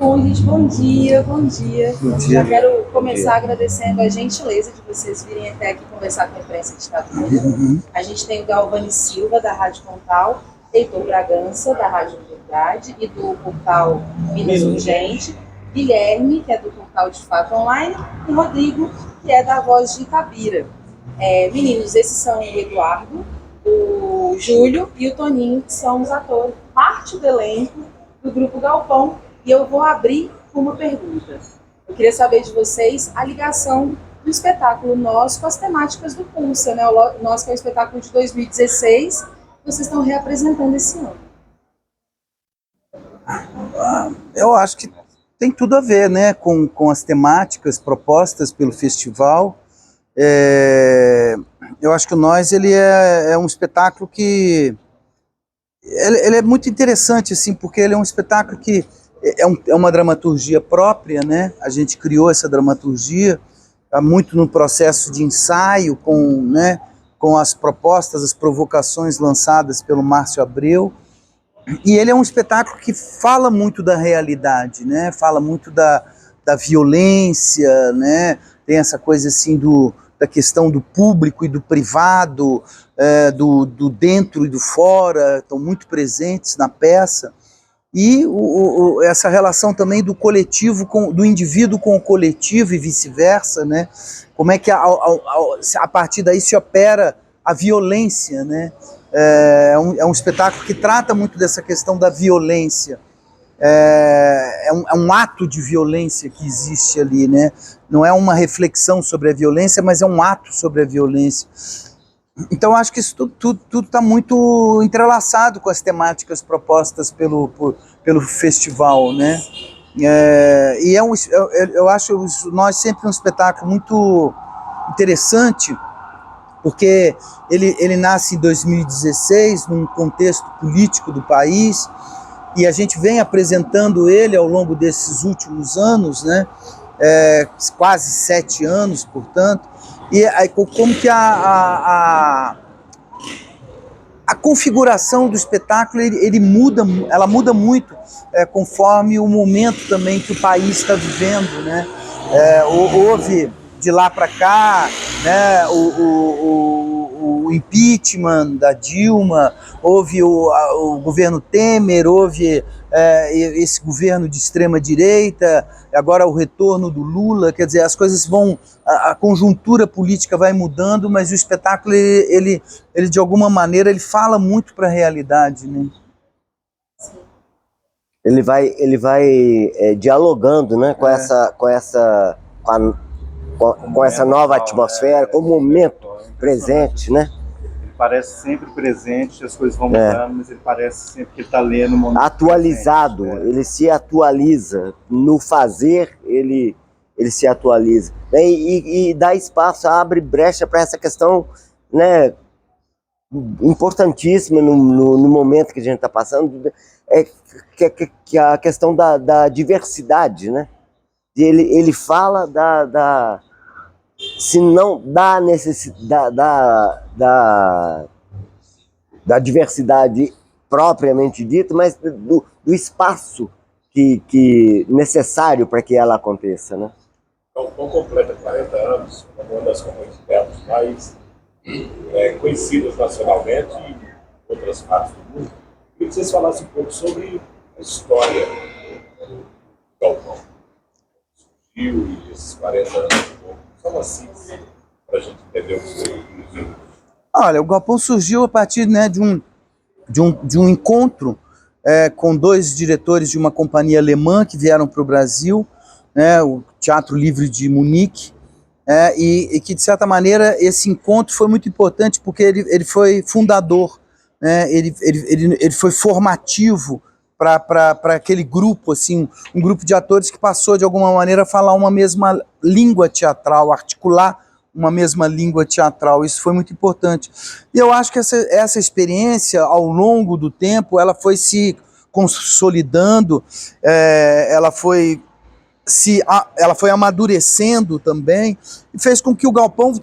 Bom, gente, bom dia, bom dia. Bom Já dia. quero começar agradecendo a gentileza de vocês virem até aqui conversar com a imprensa de Estado Público. A gente tem o Galvani Silva, da Rádio Pontal, Heitor Bragança, da Rádio Verdade e do portal Minas Urgente, Guilherme, que é do portal De Fato Online, e Rodrigo, que é da Voz de Itabira. Meninos, esses são o Eduardo, o Júlio e o Toninho, que são os atores, parte do elenco do Grupo Galpão. E eu vou abrir com uma pergunta. Eu queria saber de vocês a ligação do espetáculo Nós com as temáticas do Pulsa, né? O Nós, que é o espetáculo de 2016, vocês estão reapresentando esse ano. Eu acho que tem tudo a ver, né, com as temáticas propostas pelo festival. Eu acho que o Nós ele é um espetáculo que ele é muito interessante, assim, porque ele é um espetáculo que é uma dramaturgia própria, né? A gente criou essa dramaturgia muito no processo de ensaio, com as propostas, as provocações lançadas pelo Márcio Abreu. E ele é um espetáculo que fala muito da realidade, né? Fala muito da violência, né? Tem essa coisa assim da questão do público e do privado, do dentro e do fora, estão muito presentes na peça. E essa relação também do coletivo, do indivíduo com o coletivo e vice-versa, né? Como é que a partir daí se opera a violência, né? É um espetáculo que trata muito dessa questão da violência. É um ato de violência que existe ali, né? Não é uma reflexão sobre a violência, mas é um ato sobre a violência. Então, acho que isso tudo está muito entrelaçado com as temáticas propostas pelo festival, né? Eu acho Nós sempre um espetáculo muito interessante, porque ele nasce em 2016, num contexto político do país, e a gente vem apresentando ele ao longo desses últimos anos, né? Quase 7 anos, portanto. E aí, como que a configuração do espetáculo ela muda muito conforme o momento também que o país está vivendo, né? Houve de lá para cá, né, o impeachment da Dilma, houve o governo Temer, houve esse governo de extrema-direita, agora o retorno do Lula, quer dizer, as coisas a conjuntura política vai mudando, mas o espetáculo, ele de alguma maneira, ele fala muito para a realidade, né? Ele vai dialogando, né, com essa nova atmosfera, com o momento presente, né? Ele parece sempre presente, as coisas vão mudando, mas ele parece sempre que ele está lendo o momento atualizado, presente, ele se atualiza, no fazer ele se atualiza, né? E dá espaço, abre brecha para essa questão, né, importantíssima no momento que a gente está passando, que a questão da diversidade, né? Ele fala se não da necessidade da diversidade propriamente dita, mas do espaço que necessário para que ela aconteça, né? O Galpão completa 40 anos, uma das companhias de teatro mais conhecidas nacionalmente e em outras partes do mundo. Queria que vocês falassem um pouco sobre a história do Galpão. Surgiu e esses 40 anos, só assim, para a gente entender o que foi. Olha, o Galpão surgiu a partir, né, de um encontro com 2 diretores de uma companhia alemã que vieram para o Brasil, né, o Teatro Livre de Munique, e que, de certa maneira, esse encontro foi muito importante porque ele foi fundador, né, ele foi formativo para aquele grupo, assim, um grupo de atores que passou, de alguma maneira, a falar uma mesma língua teatral, articular uma mesma língua teatral. Isso foi muito importante. E eu acho que essa experiência, ao longo do tempo, ela foi se consolidando, ela foi amadurecendo também, e fez com que o Galpão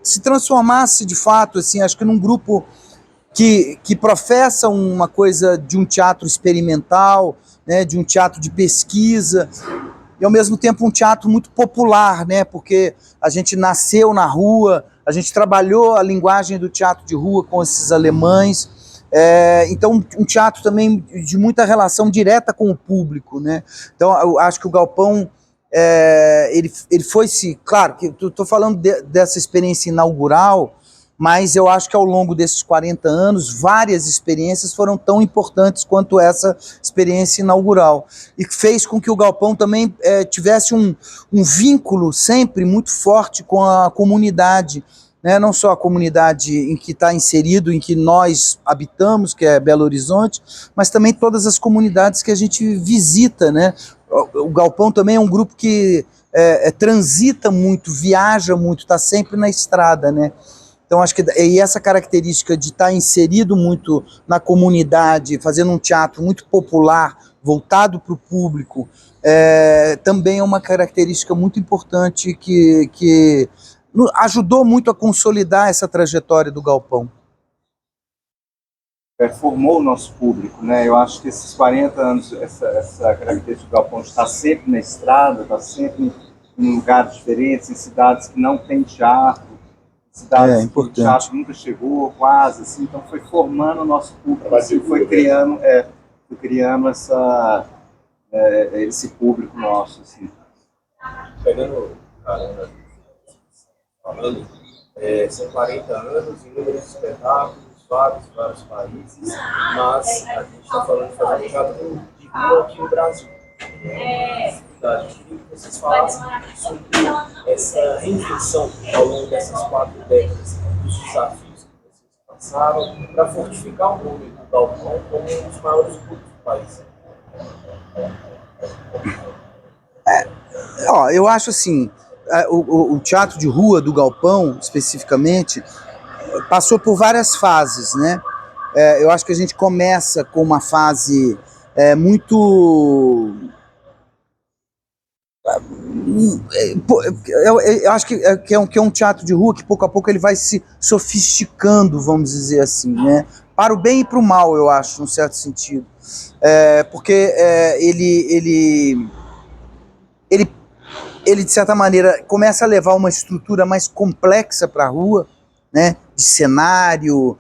se transformasse, de fato, assim, acho que num grupo que professa uma coisa de um teatro experimental, né, de um teatro de pesquisa, e ao mesmo tempo um teatro muito popular, né, porque a gente nasceu na rua, a gente trabalhou a linguagem do teatro de rua com esses alemães, então um teatro também de muita relação direta com o público, né? Então eu acho que o Galpão, ele foi-se, claro, que estou falando dessa experiência inaugural, mas eu acho que ao longo desses 40 anos, várias experiências foram tão importantes quanto essa experiência inaugural, e que fez com que o Galpão também tivesse um vínculo sempre muito forte com a comunidade, né? Não só a comunidade em que está inserido, em que nós habitamos, que é Belo Horizonte, mas também todas as comunidades que a gente visita, né? O Galpão também é um grupo que transita muito, viaja muito, está sempre na estrada, né? Então acho que e essa característica de estar inserido muito na comunidade, fazendo um teatro muito popular, voltado para o público, também é uma característica muito importante que ajudou muito a consolidar essa trajetória do Galpão. Formou o nosso público, né? Eu acho que esses 40 anos, essa característica do Galpão de estar sempre na estrada, estar sempre em lugares diferentes, em cidades que não tem teatro, cidades que o teatro nunca chegou, quase, assim, então foi formando o nosso público, assim, foi criando esse público nosso, assim. Pegando carona, falando, são 40 anos, inúmeros espetáculos, vários países, mas a gente está falando de fazer um teatro de rua aqui no Brasil. Eu queria que vocês falassem sobre essa reinvenção ao longo dessas 4 décadas, dos desafios que vocês passaram, para fortificar o nome do Galpão como um dos maiores grupos do país. Eu acho assim, o teatro de rua do Galpão, especificamente, passou por várias fases, né? Eu acho que a gente começa com uma fase muito... Eu acho que é um teatro de rua que pouco a pouco ele vai se sofisticando, vamos dizer assim, né? Para o bem e para o mal, eu acho, num certo sentido. Porque ele, de certa maneira, começa a levar uma estrutura mais complexa para a rua, né? De cenário,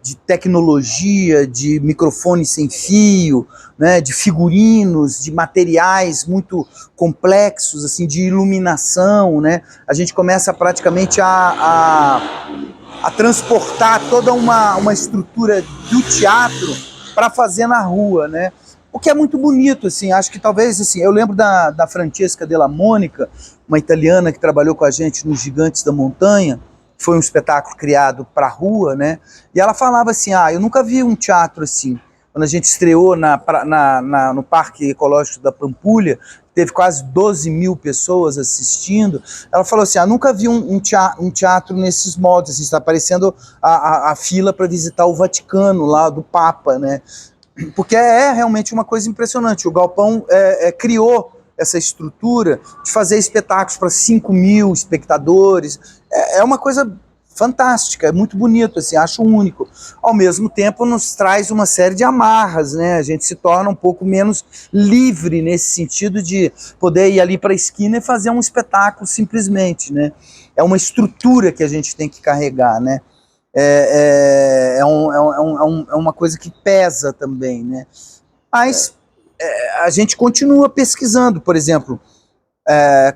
de tecnologia, de microfone sem fio, né? De figurinos, de materiais muito complexos, assim, de iluminação, né? A gente começa praticamente a transportar toda uma estrutura do teatro para fazer na rua, né? O que é muito bonito, assim, acho que talvez, assim, eu lembro da Francesca Della Monica, uma italiana que trabalhou com a gente nos Gigantes da Montanha, foi um espetáculo criado para a rua, né? E ela falava assim, eu nunca vi um teatro assim. Quando a gente estreou no Parque Ecológico da Pampulha, teve quase 12 mil pessoas assistindo, ela falou assim, nunca vi um teatro nesses moldes, assim, está parecendo a fila para visitar o Vaticano, lá do Papa, né? Porque é realmente uma coisa impressionante. O Galpão criou essa estrutura de fazer espetáculos para 5 mil espectadores. É uma coisa fantástica, é muito bonito, assim, acho único. Ao mesmo tempo, nos traz uma série de amarras, né? A gente se torna um pouco menos livre nesse sentido de poder ir ali para a esquina e fazer um espetáculo simplesmente, né? É uma estrutura que a gente tem que carregar, né? É uma coisa que pesa também, né? Mas a gente continua pesquisando, por exemplo,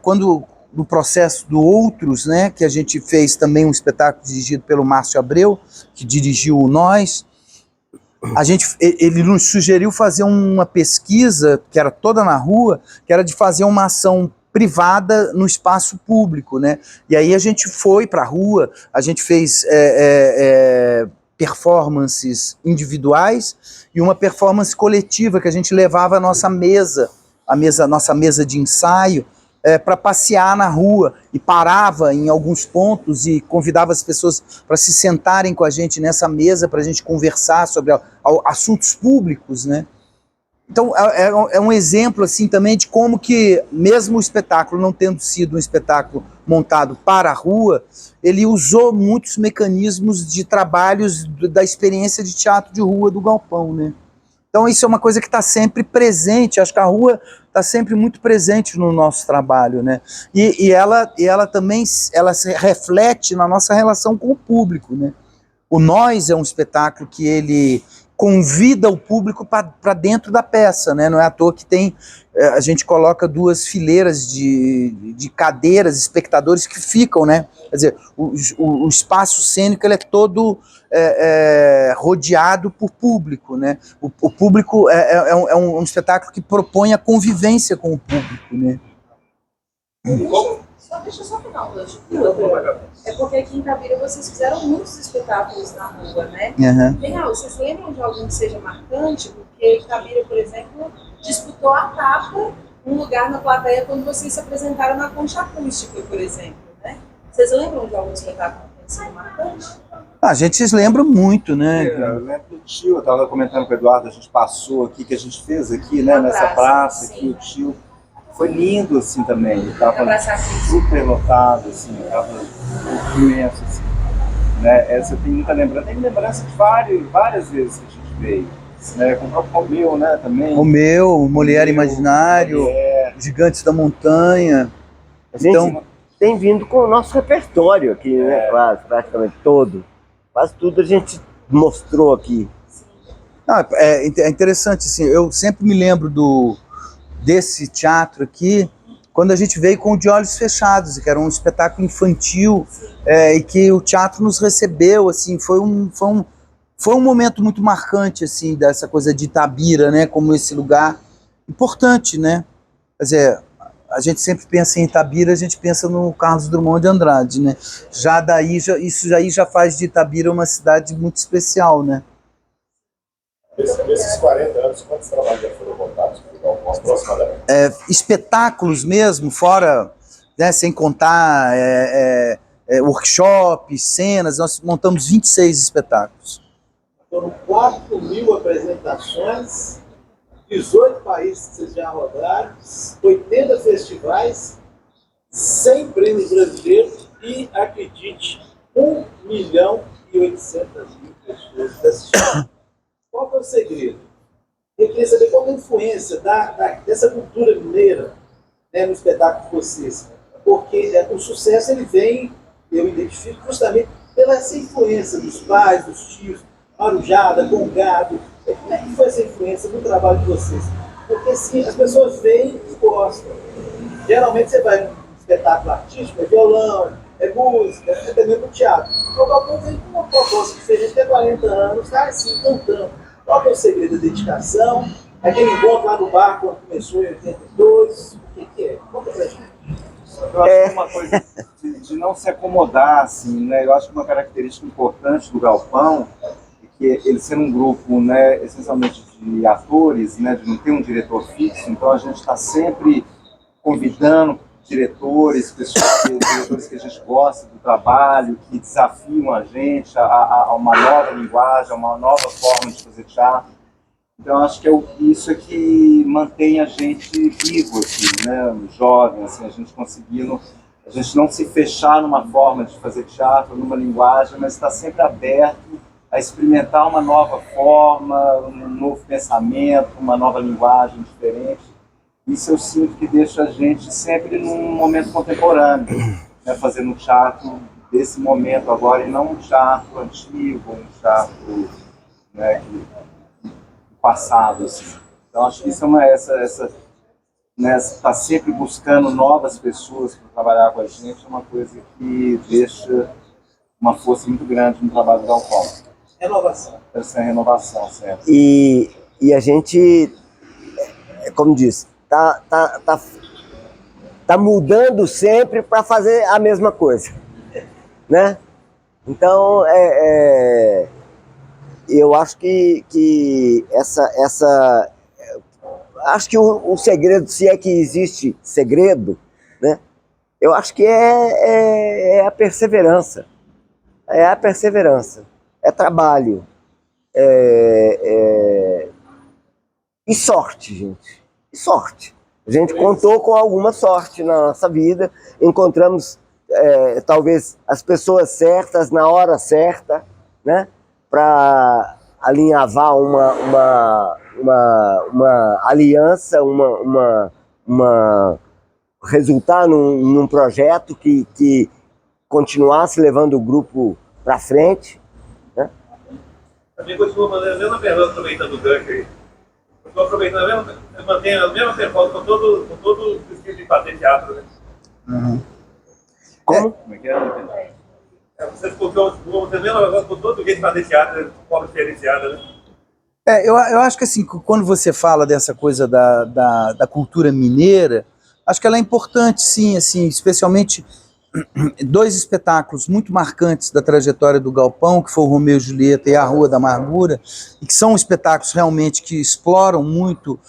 quando no processo do Outros, né, que a gente fez também um espetáculo dirigido pelo Márcio Abreu, que dirigiu o Nós, ele nos sugeriu fazer uma pesquisa, que era toda na rua, que era de fazer uma ação privada no espaço público, né? E aí a gente foi para a rua, a gente fez performances individuais e uma performance coletiva que a gente levava a nossa mesa de ensaio para passear na rua e parava em alguns pontos e convidava as pessoas para se sentarem com a gente nessa mesa para a gente conversar sobre assuntos públicos, né? Então é um exemplo assim também de como que mesmo o espetáculo não tendo sido um espetáculo montado para a rua, ele usou muitos mecanismos de trabalhos da experiência de teatro de rua do Galpão, né? Então isso é uma coisa que está sempre presente, acho que a rua está sempre muito presente no nosso trabalho, né? E ela também ela se reflete na nossa relação com o público, né? O Nós é um espetáculo que ele convida o público para dentro da peça, né? Não é à toa que tem, a gente coloca 2 fileiras de cadeiras, espectadores que ficam, né? Quer dizer, o espaço cênico ele é todo rodeado por público, né? O público é um espetáculo que propõe a convivência com o público, né? Deixa eu só pegar um gancho. É porque aqui em Itabira vocês fizeram muitos espetáculos na rua, né? Uhum. Vocês lembram de algum que seja marcante? Porque Itabira, por exemplo, disputou a tapa, um lugar na plateia quando vocês se apresentaram na Concha Acústica, por exemplo, né? Vocês lembram de algum espetáculo que tenha sido marcante? A gente lembra muito, né? Eu lembro do Tio, eu estava comentando com o Eduardo, a gente passou aqui, que a gente fez aqui, né, nessa praça aqui, o Tio. Foi lindo, assim, também. Ele estava super lotado, assim, estava imenso, assim. Né? Essa eu tenho muita lembrança. Tem lembrança de várias vezes que a gente veio. Né? Com o próprio Romeu, né, também. Romeu, Mulher Imaginário, Gigantes da Montanha. A gente tem vindo com o nosso repertório aqui, né? Quase, praticamente todo. Quase tudo a gente mostrou aqui. É interessante, assim, eu sempre me lembro desse teatro aqui, quando a gente veio com o De Olhos Fechados, que era um espetáculo infantil, e que o teatro nos recebeu, assim, foi um momento muito marcante, assim, dessa coisa de Itabira, né, como esse lugar importante, né? Quer dizer, a gente sempre pensa em Itabira, a gente pensa no Carlos Drummond de Andrade, né? Já daí, isso aí já faz de Itabira uma cidade muito especial, né? Nesses 40 anos, quantos trabalhos já foram montados? Aproximadamente? Espetáculos mesmo, fora, né, sem contar workshops, cenas, nós montamos 26 espetáculos. Foram 4.000 apresentações, 18 países que vocês já rodaram, 80 festivais, 100 prêmios brasileiros e, acredite, 1.800.000 pessoas assistindo. Qual que é o segredo? Eu queria saber qual é a influência dessa cultura mineira, né, no espetáculo de vocês. Porque o sucesso ele vem, eu identifico, justamente pela essa influência dos pais, dos tios, Marujada, Congado. Como é que foi essa influência no trabalho de vocês? Porque sim, as pessoas veem e gostam. Geralmente você vai num espetáculo artístico, é violão, é música, é até mesmo teatro. O Galpão vem com uma proposta diferente, tem 40 anos, está assim, cantando. Qual é o segredo da dedicação? Aquele encontro lá no bar quando começou em 82, o que é? Conta pra gente. Eu acho que é uma coisa de não se acomodar, assim, né? Eu acho que uma característica importante do Galpão é que ele ser um grupo, né, essencialmente de atores, né, de não ter um diretor fixo, então a gente está sempre convidando diretores que a gente gosta do trabalho, que desafiam a gente a uma nova linguagem, a uma nova forma de fazer teatro. Então acho que isso é que mantém a gente vivo aqui, né, jovem, assim, a gente não se fechar numa forma de fazer teatro, numa linguagem, mas está sempre aberto a experimentar uma nova forma, um novo pensamento, uma nova linguagem diferente. Isso eu sinto que deixa a gente sempre num momento contemporâneo, né, fazendo um teatro desse momento agora, e não um teatro antigo, um teatro, né, do passado. Assim. Então acho que isso é né, estar sempre buscando novas pessoas para trabalhar com a gente é uma coisa que deixa uma força muito grande no trabalho do Galpão. Renovação. Essa renovação, certo? E a gente, como disse, tá mudando sempre para fazer a mesma coisa, né? Então, eu acho que acho que o segredo, se é que existe segredo, né? Eu acho que é a perseverança. É a perseverança. É trabalho. E sorte, gente. E sorte. A gente contou com alguma sorte na nossa vida. Encontramos talvez as pessoas certas na hora certa, né, para alinhavar uma aliança, resultar num projeto que continuasse levando o grupo para frente, né? Também continuo fazendo a mesma pergunta, aproveitando o gancho aí. Estou aproveitando mantendo a mesma pergunta com todo o esquema de fazer teatro, né? Uhum. Como? Como é que é? Você escutou a mesma pergunta com todo o jeito de fazer teatro, de forma diferenciada, né? Eu acho que assim, quando você fala dessa coisa da cultura mineira, acho que ela é importante, sim, assim, especialmente dois espetáculos muito marcantes da trajetória do Galpão, que foi o Romeu e Julieta e a Rua da Amargura, e que são espetáculos realmente que exploram muito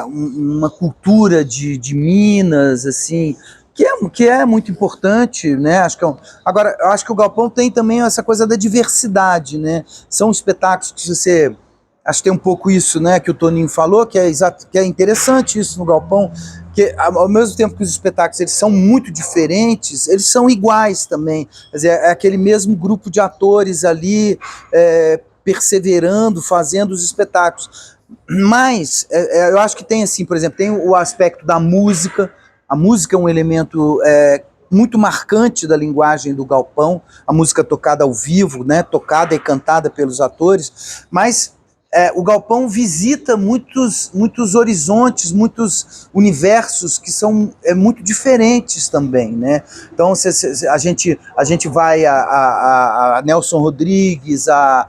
uma cultura de Minas, assim, que é muito importante, né? Agora, eu acho que o Galpão tem também essa coisa da diversidade, né? São espetáculos que você... Acho que tem um pouco isso, né, que o Toninho falou, que é interessante isso no Galpão, que ao mesmo tempo que os espetáculos eles são muito diferentes, eles são iguais também. Quer dizer, é aquele mesmo grupo de atores ali perseverando, fazendo os espetáculos. Mas eu acho que tem assim, por exemplo, tem o aspecto da música. A música é um elemento muito marcante da linguagem do Galpão, a música tocada ao vivo, né, tocada e cantada pelos atores, mas o Galpão visita muitos horizontes, muitos universos que são muito diferentes também, né? Então a gente vai a Nelson Rodrigues, a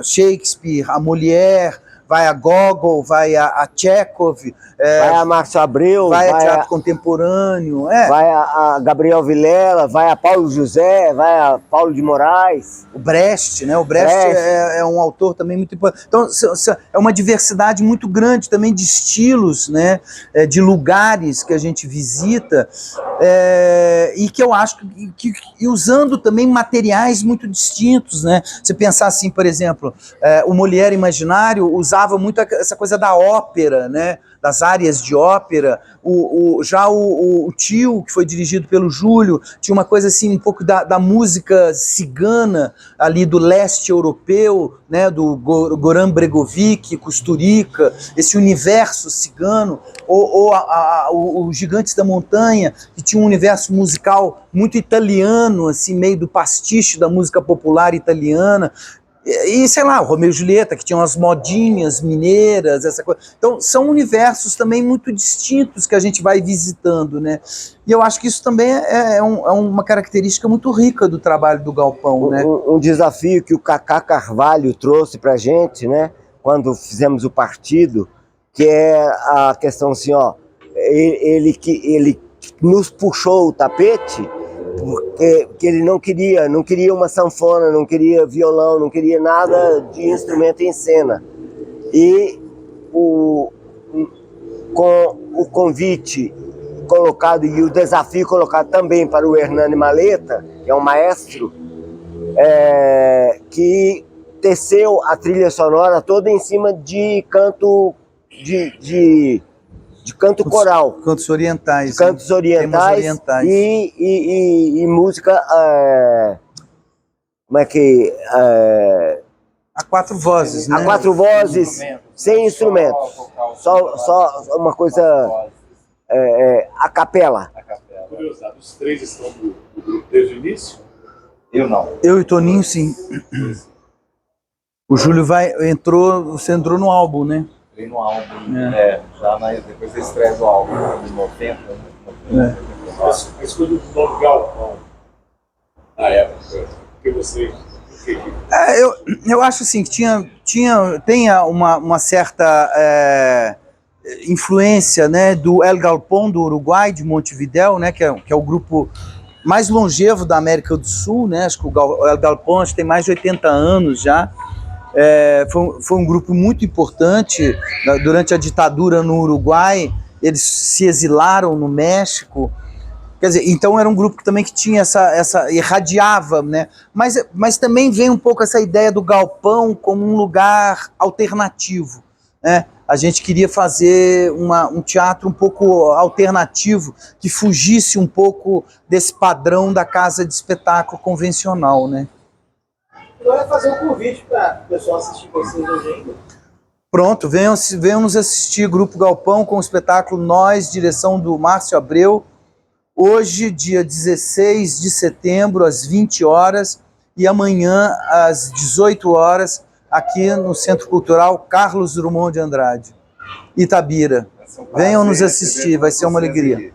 Shakespeare, a Molière, vai a Gogol, vai a Chekhov, vai a Márcio Abreu, vai a teatro contemporâneo, vai a Gabriel Vilela, vai a Paulo José, vai a Paulo de Moraes. O Brecht, né? O Brecht é um autor também muito importante. Então, é uma diversidade muito grande também de estilos, né? De lugares que a gente visita, e que eu acho que usando também materiais muito distintos, né? Você pensar assim, por exemplo, o Molière Imaginário usava muito essa coisa da ópera, né? Das áreas de ópera. Já o Tio, que foi dirigido pelo Júlio, tinha uma coisa assim, um pouco da música cigana, ali do leste europeu, né, do Goran Bregovic, Kusturica, esse universo cigano, ou os Gigantes da Montanha, que tinha um universo musical muito italiano, assim, meio do pastiche da música popular italiana. E, sei lá, o Romeu e Julieta, que tinham as modinhas mineiras, essa coisa. Então, são universos também muito distintos que a gente vai visitando, né? E eu acho que isso também é uma característica muito rica do trabalho do Galpão, né? Um desafio que o Cacá Carvalho trouxe pra gente, né? Quando fizemos o partido, que é a questão assim, ó, ele nos puxou o tapete, porque ele não queria uma sanfona, não queria violão, não queria nada de instrumento em cena. E com o convite colocado e o desafio colocado também para o Hernani Maleta, que é um maestro, que teceu a trilha sonora toda em cima de canto de canto coral. Cantos orientais. De cantos orientais e música, como é que... a quatro vozes, né? A quatro vozes, sem instrumentos. Só uma coisa... a capela. Curiosidade, os três estão do grupo desde o início? Eu não. Eu e Toninho, sim. O Júlio você entrou no álbum, né? Entrei no álbum, depois da estreia do álbum, em 90. A escolha do nome Galpão, na época, que você... Eu acho assim, que tem uma certa influência, né, do El Galpón do Uruguai, de Montevidéu, né, que é o grupo mais longevo da América do Sul, né? Acho que o El Galpón tem mais de 80 anos já. Foi um grupo muito importante durante a ditadura no Uruguai. Eles se exilaram no México. Quer dizer, então era um grupo também que tinha essa irradiava, né? Mas também vem um pouco essa ideia do galpão como um lugar alternativo, né? a gente queria fazer um teatro um pouco alternativo, que fugisse um pouco desse padrão da casa de espetáculo convencional, né? Agora fazer um convite para o pessoal assistir vocês hoje ainda. Pronto, venham nos assistir Grupo Galpão com o espetáculo Nós, direção do Márcio Abreu, hoje, dia 16 de setembro, às 20 horas, e amanhã, às 18 horas, aqui no Centro Cultural Carlos Drummond de Andrade, Itabira. Venham nos assistir, vai ser uma alegria.